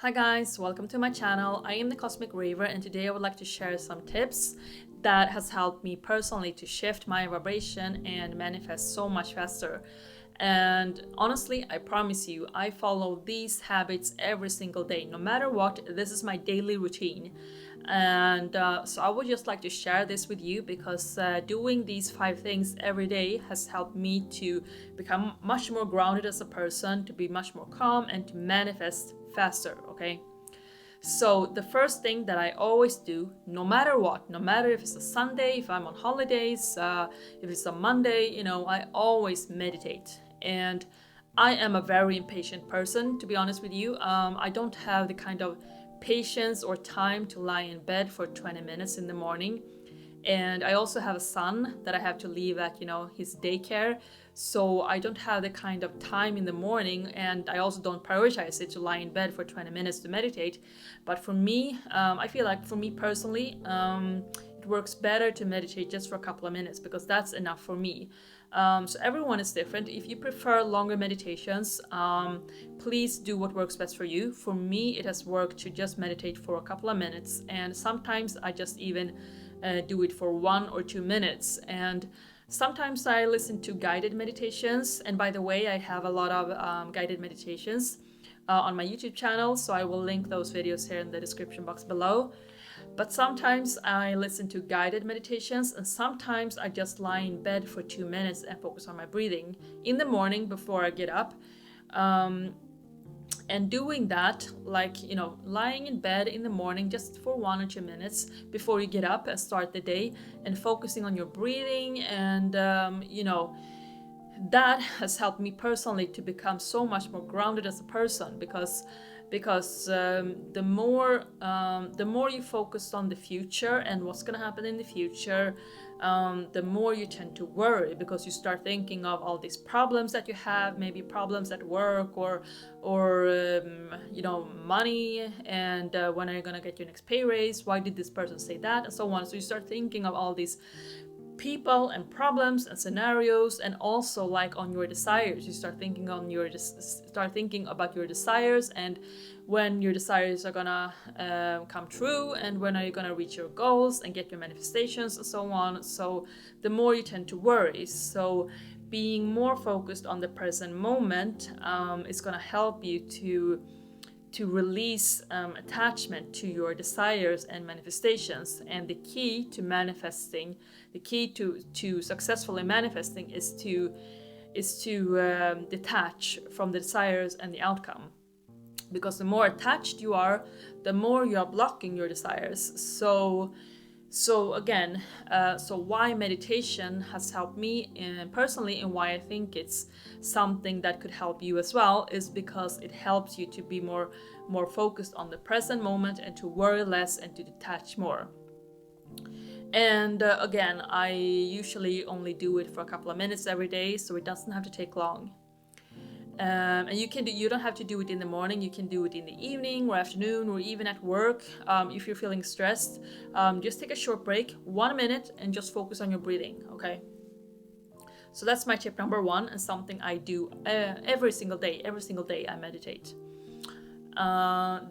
Hi guys, welcome to my channel. I am the Cosmic Raver, and today I would like to share some tips that has helped me personally to shift my vibration and manifest so much faster. And honestly, I promise you, I follow these habits every single day. No matter what, this is my daily routine. And so I would just like to share this with you because doing these 5 things every day has helped me to become much more grounded as a person, to be much more calm, and to manifest faster, okay? So the first thing that I always do, no matter what, no matter if it's a Sunday, if I'm on holidays, if it's a Monday, I always meditate. And I am a very impatient person, to be honest with you. I don't have the kind of patience or time to lie in bed for 20 minutes in the morning. And I also have a son that I have to leave at, his daycare. So I don't have the kind of time in the morning, and I also don't prioritize it to lie in bed for 20 minutes to meditate. But for me, I feel like for me personally, it works better to meditate just for a couple of minutes because that's enough for me. So everyone is different. If you prefer longer meditations, please do what works best for you. For me, it has worked to just meditate for a couple of minutes, and sometimes I just even do it for 1 or 2 minutes. And sometimes I listen to guided meditations. And by the way, I have a lot of guided meditations on my YouTube channel, so I will link those videos here in the description box below. But sometimes I listen to guided meditations, and sometimes I just lie in bed for 2 minutes and focus on my breathing in the morning before I get up. And doing that, like, lying in bed in the morning just for 1 or 2 minutes before you get up and start the day, and focusing on your breathing, and that has helped me personally to become so much more grounded as a person, because the more you focus on the future and what's going to happen in the future, the more you tend to worry, because you start thinking of all these problems that you have, maybe problems at work, or money, and when are you going to get your next pay raise, why did this person say that, and so on. So you start thinking of all these people and problems and scenarios, and also like on your desires. You start thinking about your desires, and when your desires are gonna come true, and when are you gonna reach your goals and get your manifestations and so on. So the more you tend to worry. So being more focused on the present moment is gonna help you to release attachment to your desires and manifestations. And the key to manifesting, the key to successfully manifesting, is to detach from the desires and the outcome. Because the more attached you are, the more you are blocking your desires. So again, why meditation has helped me personally, and why I think it's something that could help you as well, is because it helps you to be more focused on the present moment, and to worry less, and to detach more. And again, I usually only do it for a couple of minutes every day, so it doesn't have to take long. And you don't have to do it in the morning. You can do it in the evening or afternoon, or even at work. If you're feeling stressed, just take a short break, 1 minute, and just focus on your breathing, okay? So that's my tip number one, and something I do every single day. Every single day I meditate.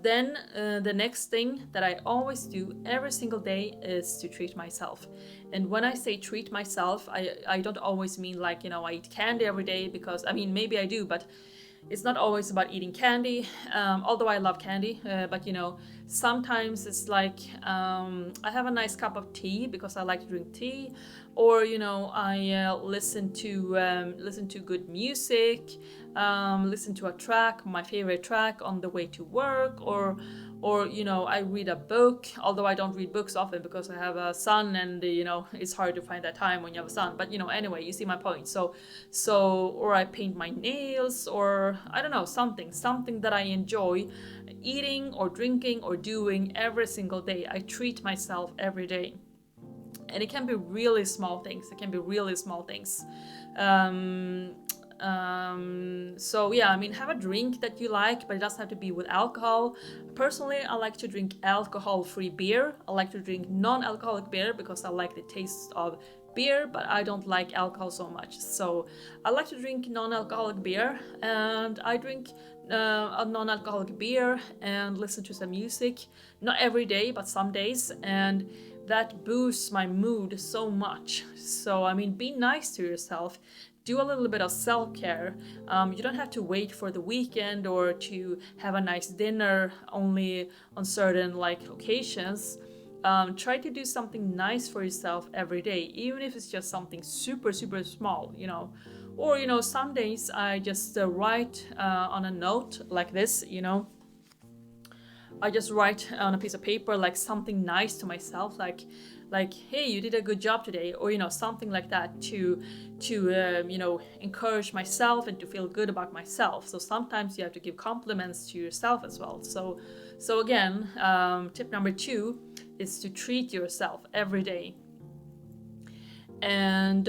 Then the next thing that I always do every single day is to treat myself. And when I say treat myself, I don't always mean like, I eat candy every day, because maybe I do, but it's not always about eating candy, although I love candy. But sometimes it's like I have a nice cup of tea because I like to drink tea, or I listen to good music, listen to a track, my favorite track, on the way to work, or I read a book, although I don't read books often because I have a son, and it's hard to find that time when you have a son. But anyway, you see my point. So or I paint my nails, or I don't know, something that I enjoy eating or drinking or doing every single day. I treat myself every day. And it can be really small things. So yeah, have a drink that you like, but it doesn't have to be with alcohol. Personally, I like to drink alcohol-free beer. I like to drink non-alcoholic beer because I like the taste of beer, but I don't like alcohol so much. So I like to drink non-alcoholic beer, and I drink a non-alcoholic beer and listen to some music, not every day, but some days, and that boosts my mood so much. So I mean, be nice to yourself. Do a little bit of self-care. You don't have to wait for the weekend or to have a nice dinner only on certain occasions. Try to do something nice for yourself every day, even if it's just something super, super small, Or, some days I just write on a note like this, I just write on a piece of paper something nice to myself, like hey, you did a good job today, or something like that to encourage myself and to feel good about myself. So sometimes you have to give compliments to yourself as well. So again, tip number 2 is to treat yourself every day. And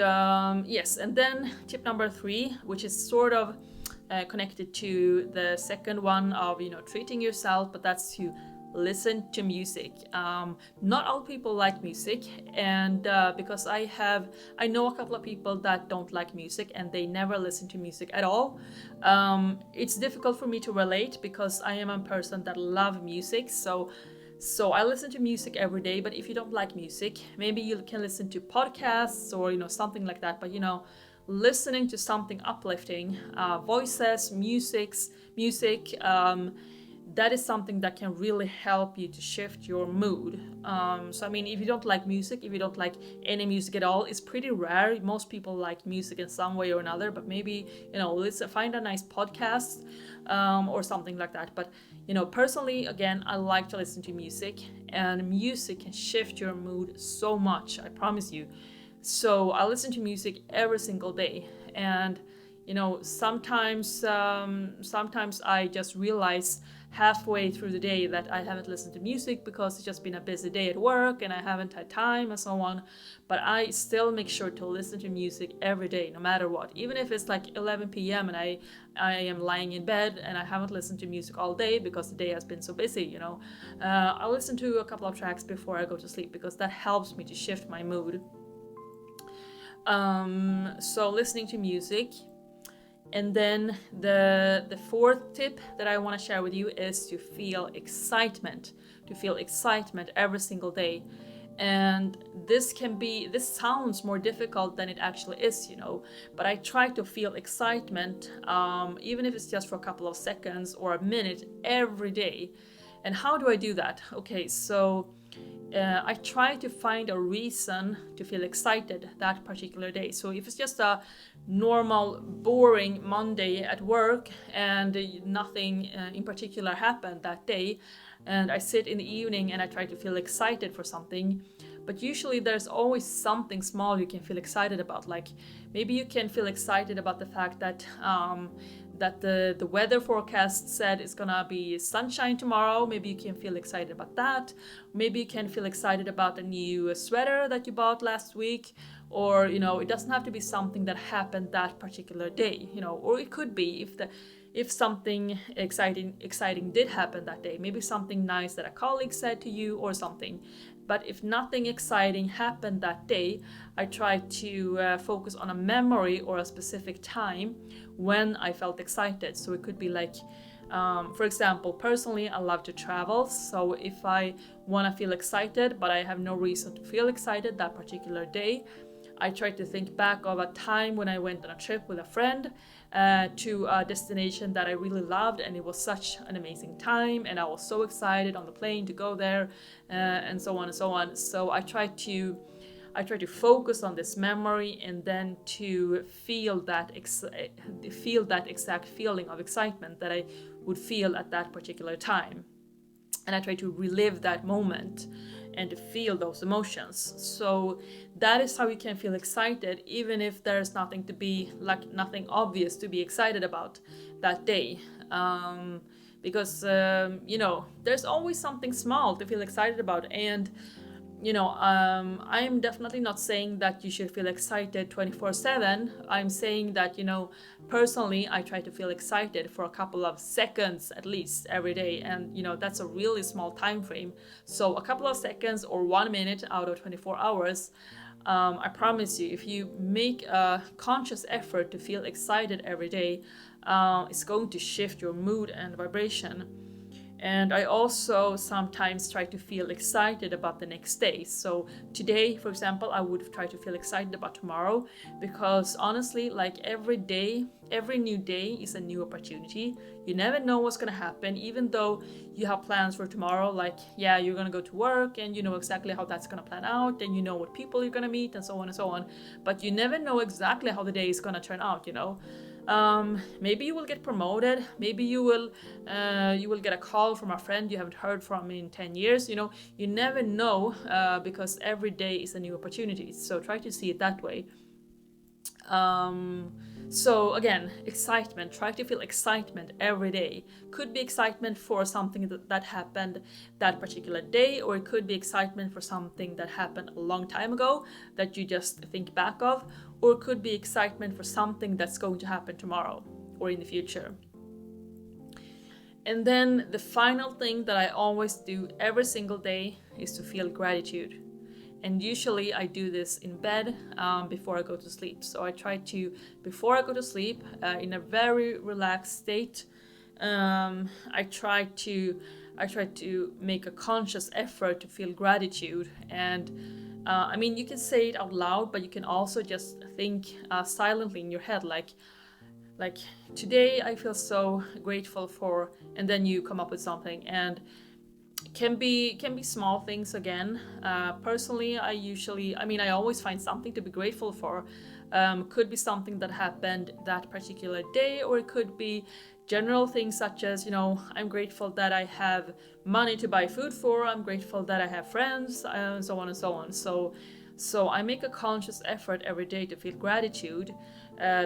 yes, and then tip number 3, which is sort of connected to the second one of treating yourself, but that's to listen to music. Not all people like music, and because I know a couple of people that don't like music and they never listen to music at all. It's difficult for me to relate because I am a person that loves music, so I listen to music every day. But if you don't like music, maybe you can listen to podcasts or something like that. But listening to something uplifting, voices, music, that is something that can really help you to shift your mood. So I mean, if you don't like music, if you don't like any music at all, it's pretty rare. Most people like music in some way or another, but maybe let's find a nice podcast or something like that. But personally, again, I like to listen to music, and music can shift your mood so much, I promise you. So I listen to music every single day, and sometimes I just realize halfway through the day that I haven't listened to music because it's just been a busy day at work and I haven't had time and so on. But I still make sure to listen to music every day, no matter what. Even if it's 11 p.m. and I am lying in bed and I haven't listened to music all day because the day has been so busy, I'll listen to a couple of tracks before I go to sleep because that helps me to shift my mood. So listening to music. And then the fourth tip that I want to share with you is to feel excitement every single day. And this sounds more difficult than it actually is, but I try to feel excitement, even if it's just for a couple of seconds or a minute every day. And how do I do that? Okay, so I try to find a reason to feel excited that particular day. So if it's just a normal, boring Monday at work and nothing in particular happened that day, and I sit in the evening and I try to feel excited for something, but usually there's always something small you can feel excited about. Like maybe you can feel excited about the fact that the weather forecast said it's gonna be sunshine tomorrow. Maybe you can feel excited about that. Maybe you can feel excited about a new sweater that you bought last week, or it doesn't have to be something that happened that particular day, or it could be if something exciting did happen that day, maybe something nice that a colleague said to you or something. But if nothing exciting happened that day, I try to focus on a memory or a specific time when I felt excited. So it could be for example, personally, I love to travel. So if I want to feel excited, but I have no reason to feel excited that particular day, I try to think back of a time when I went on a trip with a friend to a destination that I really loved, and it was such an amazing time, and I was so excited on the plane to go there, and so on and so on. So I try to focus on this memory and then to feel that exact feeling of excitement that I would feel at that particular time, and I try to relive that moment and to feel those emotions. So that is how you can feel excited, even if there's nothing obvious to be excited about that day. Because there's always something small to feel excited about. And I'm definitely not saying that you should feel excited 24/7. I'm saying that, personally, I try to feel excited for a couple of seconds at least every day. And, that's a really small time frame. So a couple of seconds or 1 minute out of 24 hours, I promise you, if you make a conscious effort to feel excited every day, it's going to shift your mood and vibration. And I also sometimes try to feel excited about the next day. So today, for example, I would try to feel excited about tomorrow, because honestly, like every day, every new day is a new opportunity. You never know what's gonna happen, even though you have plans for tomorrow. Like, yeah, you're gonna go to work and you know exactly how that's gonna plan out, and you know what people you're gonna meet, and so on and so on. But you never know exactly how the day is gonna turn out, you know. Maybe you will get promoted. Maybe you will get a call from a friend you haven't heard from in 10 years. You know, you never know, because every day is a new opportunity. So try to see it that way. So again, excitement. Try to feel excitement every day. Could be excitement for something that happened that particular day, or it could be excitement for something that happened a long time ago that you just think back of, or it could be excitement for something that's going to happen tomorrow or in the future. And then the final thing that I always do every single day is to feel gratitude. And usually I do this in bed before I go to sleep. So I try to, before I go to sleep, in a very relaxed state, I try to make a conscious effort to feel gratitude. And I mean, you can say it out loud, but you can also just think silently in your head, like today I feel so grateful for, and then you come up with something. And can be small things again. Personally, I always find something to be grateful for. Could be something that happened that particular day, or it could be general things such as, you know, I'm grateful that I have money to buy food for, I'm grateful that I have friends, and so on and so on. So I make a conscious effort every day to feel gratitude,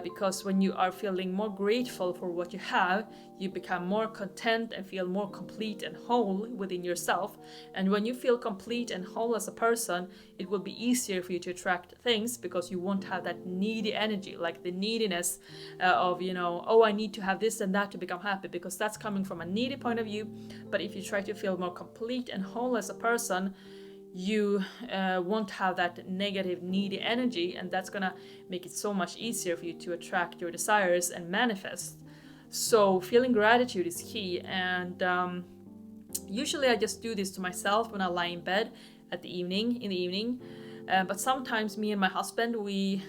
because when you are feeling more grateful for what you have, you become more content and feel more complete and whole within yourself. And when you feel complete and whole as a person, it will be easier for you to attract things, because you won't have that needy energy, like the neediness of, you know, oh, I need to have this and that to become happy, because that's coming from a needy point of view. But if you try to feel more complete and whole as a person, you won't have that negative needy energy, and that's gonna make it so much easier for you to attract your desires and manifest. So feeling gratitude is key. And usually I just do this to myself when I lie in bed in the evening. But sometimes me and my husband, we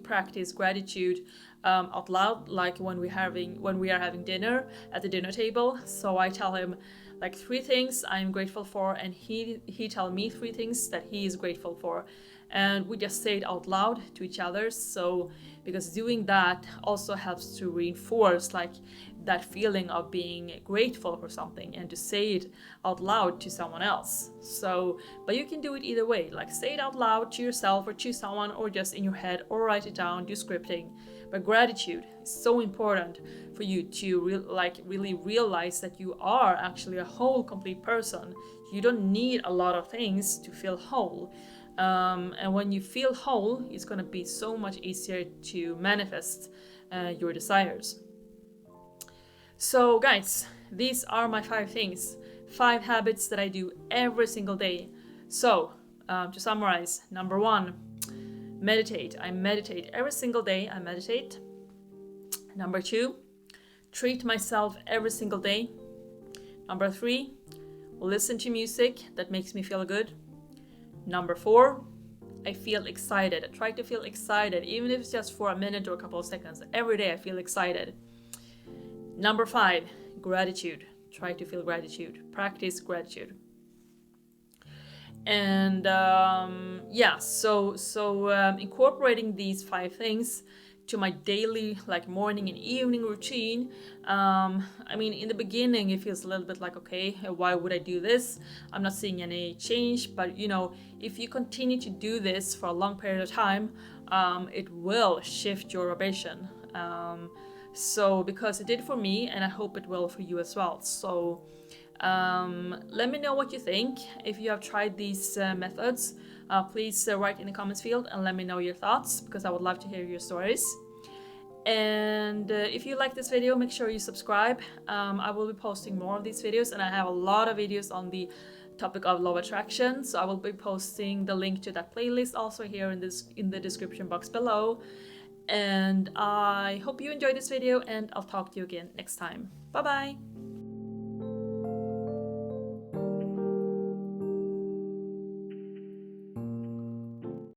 practice gratitude out loud, like when we are having dinner at the dinner table. So I tell him like 3 things I'm grateful for, and he tell me 3 things that he is grateful for, and we just say it out loud to each other. So because doing that also helps to reinforce like that feeling of being grateful for something, and to say it out loud to someone else. So, but you can do it either way, like say it out loud to yourself or to someone, or just in your head, or write it down, do scripting. But gratitude is so important for you to really realize that you are actually a whole, complete person. You don't need a lot of things to feel whole. And when you feel whole, it's going to be so much easier to manifest your desires. So guys, these are my 5 things, 5 habits that I do every single day. So to summarize, number 1, meditate. I meditate every single day. I meditate. Number 2, treat myself every single day. Number 3, listen to music that makes me feel good. Number 4, I feel excited. I try to feel excited, even if it's just for a minute or a couple of seconds. Every day I feel excited. Number 5, gratitude. Try to feel gratitude. Practice gratitude. And incorporating these 5 things to my daily like morning and evening routine. In the beginning it feels a little bit like, okay, why would I do this? I'm not seeing any change. But you know, if you continue to do this for a long period of time, it will shift your vibration. So because it did for me, and I hope it will for you as well. So let me know what you think. If you have tried these methods, please write in the comments field and let me know your thoughts, because I would love to hear your stories. And if you like this video, make sure you subscribe. I will be posting more of these videos, and I have a lot of videos on the topic of law of attraction, so I will be posting the link to that playlist also here in the description box below. And I hope you enjoyed this video, and I'll talk to you again next time. Bye bye.